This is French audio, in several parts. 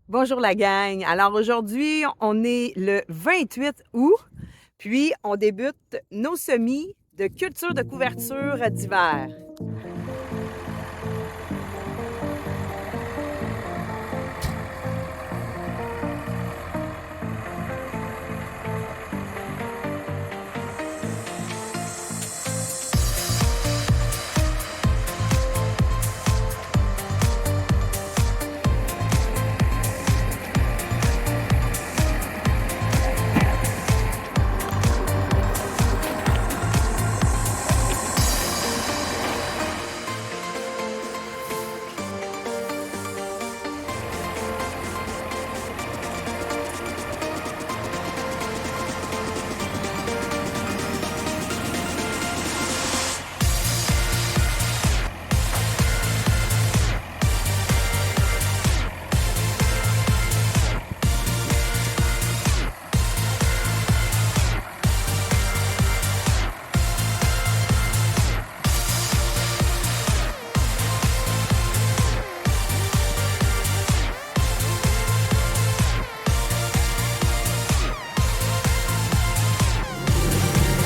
Bonjour la gang. Alors aujourd'hui, on est le 28 août, puis on débute nos semis de culture de couverture d'hiver.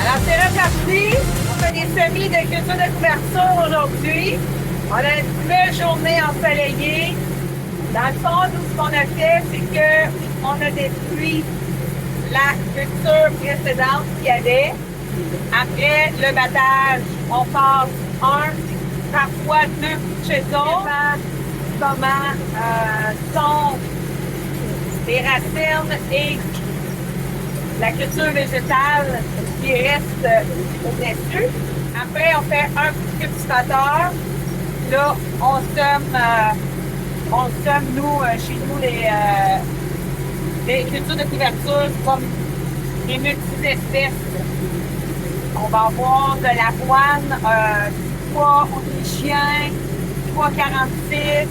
Alors c'est reparti. On fait des semis de culture de couverture aujourd'hui. On a une belle journée ensoleillée. Dans le fond, tout ce qu'on a fait, c'est qu'on a détruit la culture précédente qu'il y avait. Après le battage, on passe parfois deux chez eux. Comment sont les racines et la culture végétale qui reste au-dessus. Après, on fait un cultivateur. Là, on sème nous, chez nous, les cultures de couverture comme des multi-espèces. On va avoir de l'avoine, du pois autrichien, du pois 46.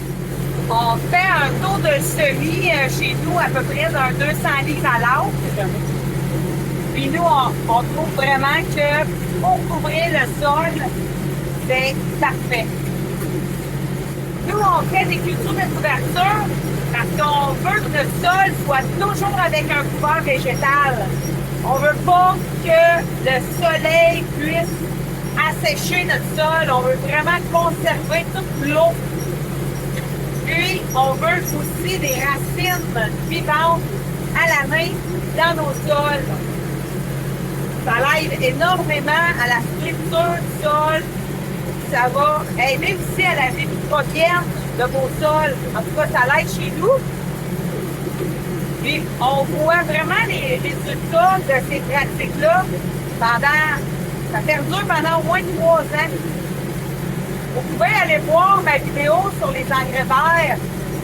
On fait un taux de semis chez nous à peu près d'un 200 livres à l'autre. Puis nous, on trouve vraiment que pour couvrir le sol, c'est parfait. Nous, on fait des cultures de couverture parce qu'on veut que le sol soit toujours avec un couvert végétal. On veut pas que le soleil puisse assécher notre sol. On veut vraiment conserver toute l'eau. Puis, on veut aussi des racines vivantes à la main dans nos sols. Ça aide énormément à la structure du sol. Ça va aider aussi à la vie microbienne de vos sols. En tout cas, ça l'aide chez nous. Puis, on voit vraiment les résultats de ces pratiques-là ça perdure pendant au moins 3 ans. Vous pouvez aller voir ma vidéo sur les engrais verts.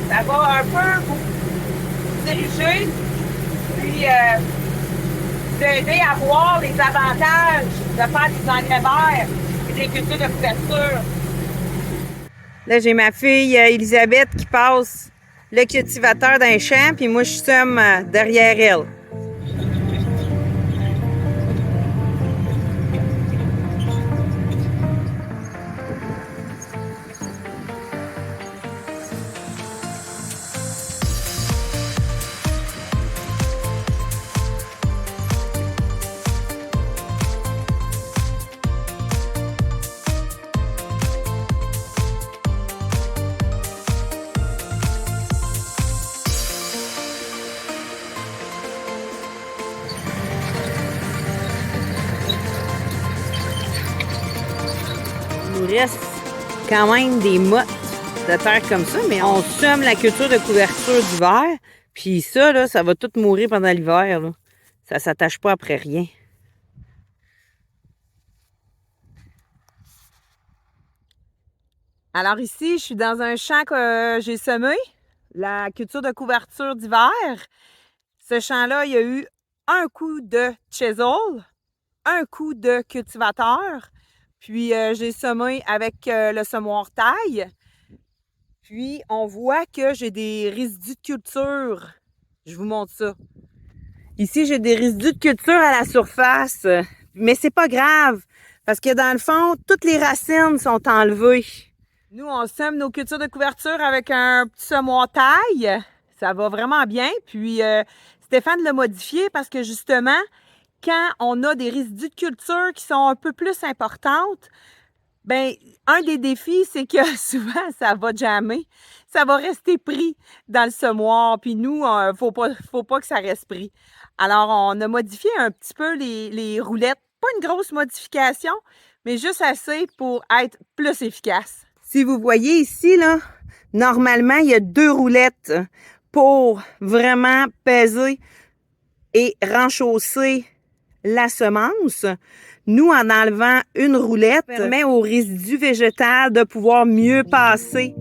Ça va un peu vous diriger, puis vous aider à voir les avantages de faire des engrais verts et des cultures de couverture. Là, j'ai ma fille Elisabeth qui passe le cultivateur d'un champ, puis moi, je sème derrière elle. Il nous reste quand même des mottes de terre comme ça, mais on sème la culture de couverture d'hiver. Puis ça, là, ça va tout mourir pendant l'hiver. Ça ne s'attache pas après rien. Alors ici, je suis dans un champ que j'ai semé, la culture de couverture d'hiver. Ce champ-là, il y a eu un coup de chisel, un coup de cultivateur. Puis, j'ai semé avec le semoir taille. Puis, on voit que j'ai des résidus de culture. Je vous montre ça. Ici, j'ai des résidus de culture à la surface. Mais c'est pas grave, parce que dans le fond, toutes les racines sont enlevées. Nous, on sème nos cultures de couverture avec un petit semoir taille. Ça va vraiment bien. Puis Stéphane l'a modifié parce que justement, quand on a des résidus de culture qui sont un peu plus importantes, ben un des défis, c'est que souvent, ça va jammer. Ça va rester pris dans le semoir. Puis nous, faut pas que ça reste pris. Alors, on a modifié un petit peu les roulettes. Pas une grosse modification, mais juste assez pour être plus efficace. Si vous voyez ici, là, normalement, il y a 2 roulettes pour vraiment peser et renchausser la semence. Nous, en enlevant une roulette, permet au résidu végétal de pouvoir mieux passer